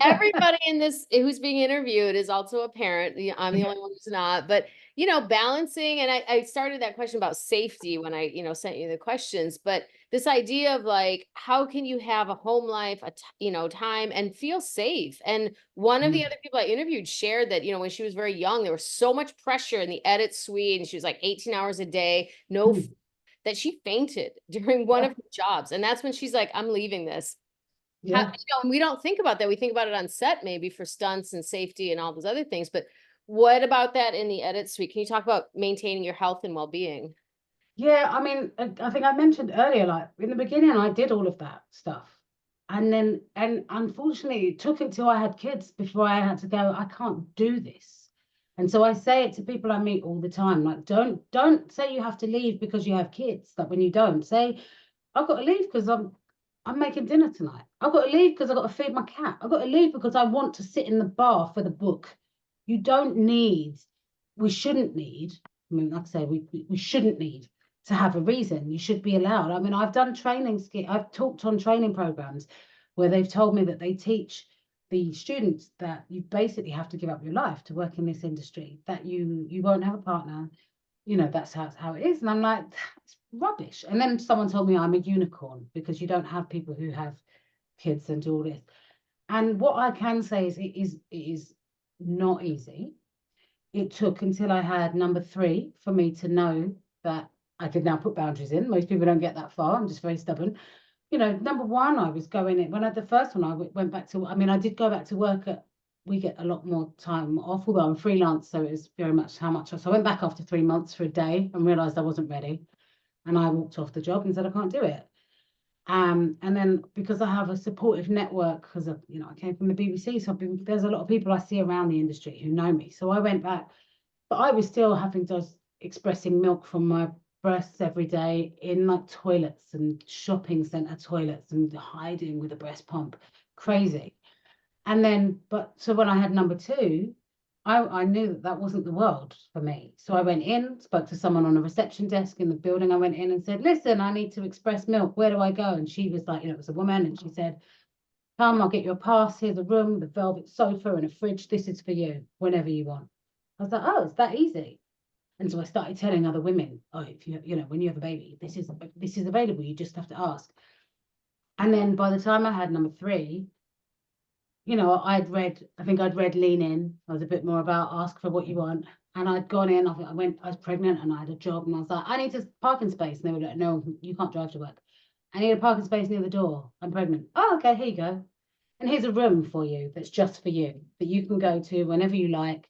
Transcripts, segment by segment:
everybody in this who's being interviewed is also a parent. I'm the Yeah. only one who's not. But balancing, and I started that question about safety when I sent you the questions. But this idea of like, how can you have a home life, time, and feel safe? And one of the Mm, other people I interviewed shared that when she was very young, there was so much pressure in the edit suite, and she was like 18 hours a day, mm, that she fainted during one yeah, of her jobs, and that's when she's like, I'm leaving this. yeah. And we don't think about that. We think about it on set maybe for stunts and safety and all those other things. But what about that in the edit suite? Can you talk about maintaining your health and well-being? Yeah, I mean, I think I mentioned earlier, like in the beginning, I did all of that stuff. And unfortunately, it took until I had kids before I had to go, I can't do this. And so I say it to people I meet all the time, like, don't say you have to leave because you have kids. Like when you don't, say, I've got to leave because I'm making dinner tonight. I've got to leave because I've got to feed my cat. I've got to leave because I want to sit in the bar for the book. You don't need, we shouldn't need, I mean, like I say, we shouldn't need to have a reason. You should be allowed. I mean, I've done I've talked on training programs where they've told me that they teach the students that you basically have to give up your life to work in this industry, that you won't have a partner, that's how it is. And I'm like, that's rubbish. And then someone told me I'm a unicorn because you don't have people who have kids and do all this. And what I can say is it is not easy. It took until I had number three for me to know that I could now put boundaries in. Most people don't get that far. I'm just very stubborn. Number one, I was going in when I had the first one, I went back to, I mean, I did go back to work we get a lot more time off, although I'm freelance, so it's very much how much. So I went back after 3 months for a day and realized I wasn't ready. And I walked off the job and said, I can't do it. And then because I have a supportive network, because I came from the BBC, so there's a lot of people I see around the industry who know me. So I went back, but I was still having to expressing milk from my breasts every day in like toilets and shopping centre toilets and hiding with a breast pump. Crazy. And then, but so when I had number two, I knew that that wasn't the world for me. So I went in, spoke to someone on a reception desk in the building. I went in and said, listen, I need to express milk. Where do I go? And she was like, it was a woman. And she said, come, I'll get you a pass. Here's a room, the velvet sofa and a fridge. This is for you whenever you want. I was like, oh, it's that easy. And so I started telling other women, oh, if when you have a baby, this is available. You just have to ask. And then by the time I had number three, I think I'd read Lean In. I was a bit more about ask for what you want. And I'd gone in, I was pregnant and I had a job and I was like, I need a parking space. And they were like, no, you can't drive to work. I need a parking space near the door. I'm pregnant. Oh, okay, here you go. And here's a room for you that's just for you that you can go to whenever you like.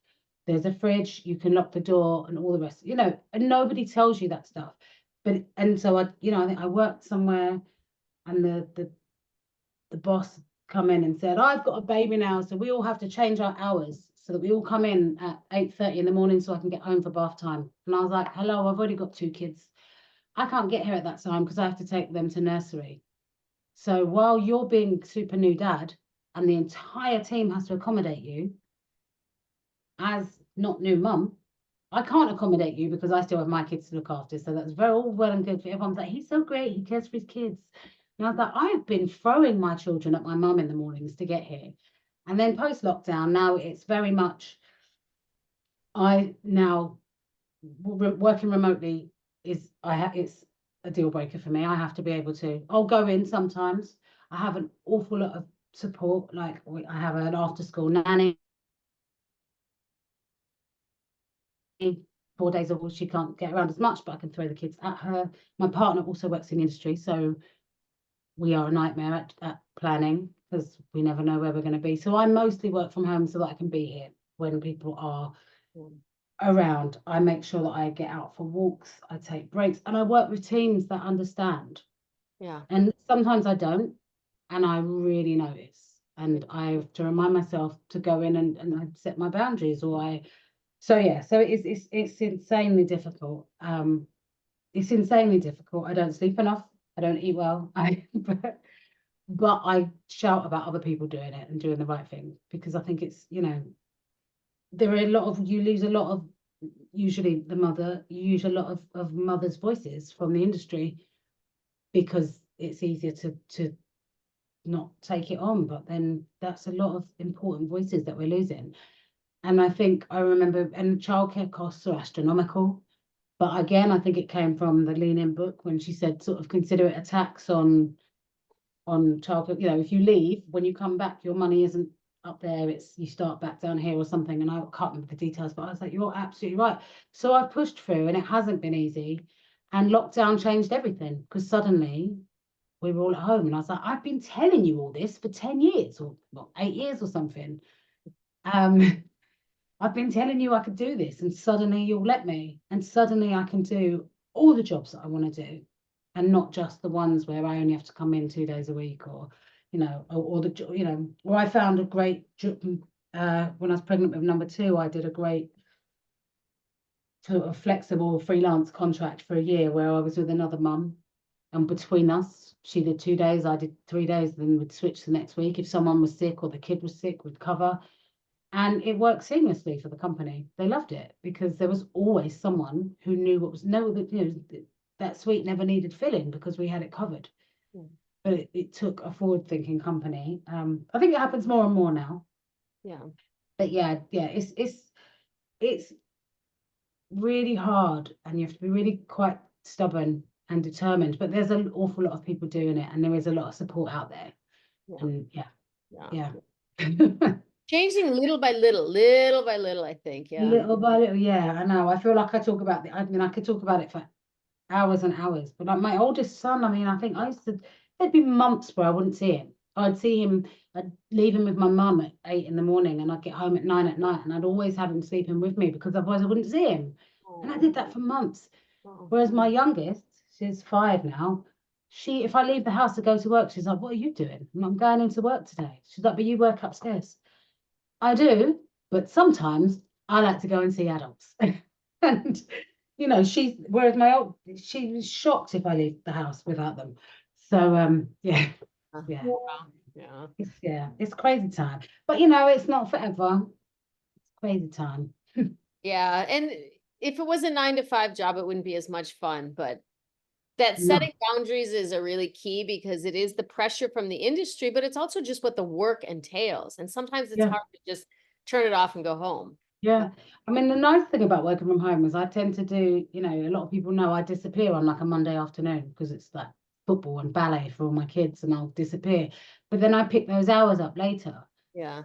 There's a fridge, you can lock the door and all the rest, and nobody tells you that stuff. And so I think I worked somewhere and the boss come in and said, I've got a baby now, so we all have to change our hours so that we all come in at 8:30 in the morning so I can get home for bath time. And I was like, hello, I've already got two kids. I can't get here at that time because I have to take them to nursery. So while you're being super new dad and the entire team has to accommodate you as not new mum, I can't accommodate you because I still have my kids to look after. So that's very all well and good. For everyone's like, he's so great, he cares for his kids. And I was like, I've been throwing my children at my mum in the mornings to get here. And then post lockdown, now it's very much I now working remotely it's a deal breaker for me. I have to be able to. I'll go in sometimes. I have an awful lot of support. Like I have an after school nanny 4 days a week. She can't get around as much, but I can throw the kids at her. My partner also works in the industry, so we are a nightmare at planning because we never know where we're going to be. So I mostly work from home so that I can be here when people are around. I make sure that I get out for walks, I take breaks, and I work with teams that understand. Yeah. And sometimes I don't, and I really notice. And I have to remind myself to go in and I set my boundaries, or so yeah, so it's insanely difficult. It's insanely difficult. I don't sleep enough. I don't eat well. But I shout about other people doing it and doing the right thing because I think it's, there are a lot of, you lose a lot of, usually the mother, you use a lot of mothers' voices from the industry because it's easier to not take it on. But then that's a lot of important voices that we're losing. And I think I remember, and childcare costs are astronomical. But again, I think it came from the Lean In book when she said sort of consider it a tax on childcare. You know, if you leave, when you come back, your money isn't up there. It's you start back down here or something. And I can't remember the details, but I was like, you're absolutely right. So I've pushed through, and it hasn't been easy. And lockdown changed everything because suddenly we were all at home, and I was like, I've been telling you all this for 10 years or well, 8 years or something. Um, I've been telling you I could do this, and suddenly you'll let me, and suddenly I can do all the jobs that I want to do, and not just the ones where I only have to come in 2 days a week, or or the or I found a great when I was pregnant with number two, I did a great sort of flexible freelance contract for a year where I was with another mum, and between us, she did 2 days, I did 3 days, then we'd switch the next week. If someone was sick or the kid was sick, we'd cover. And it worked seamlessly for the company. They loved it because there was always someone who knew what was no that that suite never needed filling because we had it covered. Mm. But it took a forward-thinking company. I think it happens more and more now. Yeah. But yeah, it's really hard, and you have to be really quite stubborn and determined. But there's an awful lot of people doing it, and there is a lot of support out there. Yeah. And yeah, Yeah. yeah. Changing little by little, I think. Yeah. Little by little, yeah, I know. I feel like I talk about I mean, I could talk about it for hours and hours. But like my oldest son, I mean, I think I used to, there'd be months where I wouldn't see him. I'd see him, I'd leave him with my mum at 8 in the morning, and I'd get home at 9 at night, and I'd always have him sleeping with me because otherwise I wouldn't see him. And I Oh, did that for months. oh, Whereas my youngest, she's 5 now, if I leave the house to go to work, she's like, "What are you doing?" And I'm going into work today. She's like, "But you work upstairs." I do, but sometimes I like to go and see adults. And whereas she was shocked if I leave the house without them. So yeah, yeah, yeah. it's crazy time. But it's not forever. It's crazy time. Yeah. And if it was a 9 to 5 job, it wouldn't be as much fun. But that No, setting boundaries is a really key because it is the pressure from the industry, but it's also just what the work entails. And sometimes it's yeah, hard to just turn it off and go home. But yeah. I mean, the nice thing about working from home is I tend to do, a lot of people know I disappear on like a Monday afternoon because it's like football and ballet for all my kids, and I'll disappear. But then I pick those hours up later. yeah,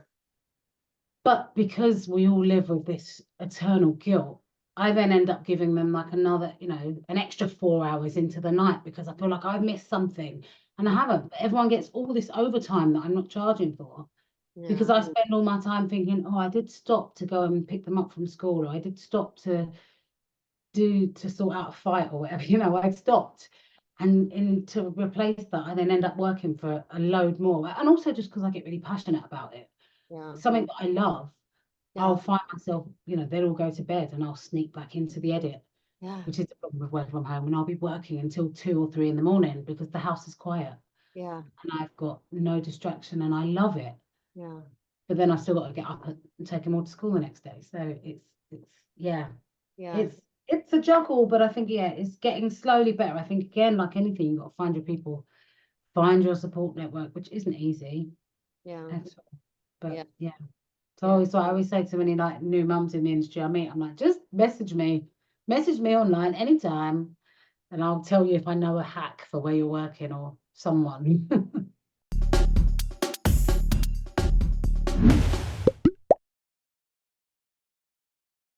But because we all live with this eternal guilt, I then end up giving them like another, an extra 4 hours into the night because I feel like I've missed something and I haven't. But everyone gets all this overtime that I'm not charging for because yeah, I spend all my time thinking, oh, I did stop to go and pick them up from school, or I did stop to sort out a fight or whatever, I stopped. And to replace that, I then end up working for a load more. And also just because I get really passionate about it. yeah, Something that I love, I'll yeah, find myself, they'll all go to bed and I'll sneak back into the edit, yeah, which is the problem with working from home. And I'll be working until 2 or 3 in the morning because the house is quiet yeah, and I've got no distraction and I love it. yeah, But then I've still got to get up and take them all to school the next day. So yeah, yeah, it's a juggle, but I think, yeah, it's getting slowly better. I think, again, like anything, you've got to find your people, find your support network, which isn't easy yeah, at all. But yeah, yeah. yeah, So I always say to any like new mums in the industry I meet, I'm like, just message me online anytime, and I'll tell you if I know a hack for where you're working or someone.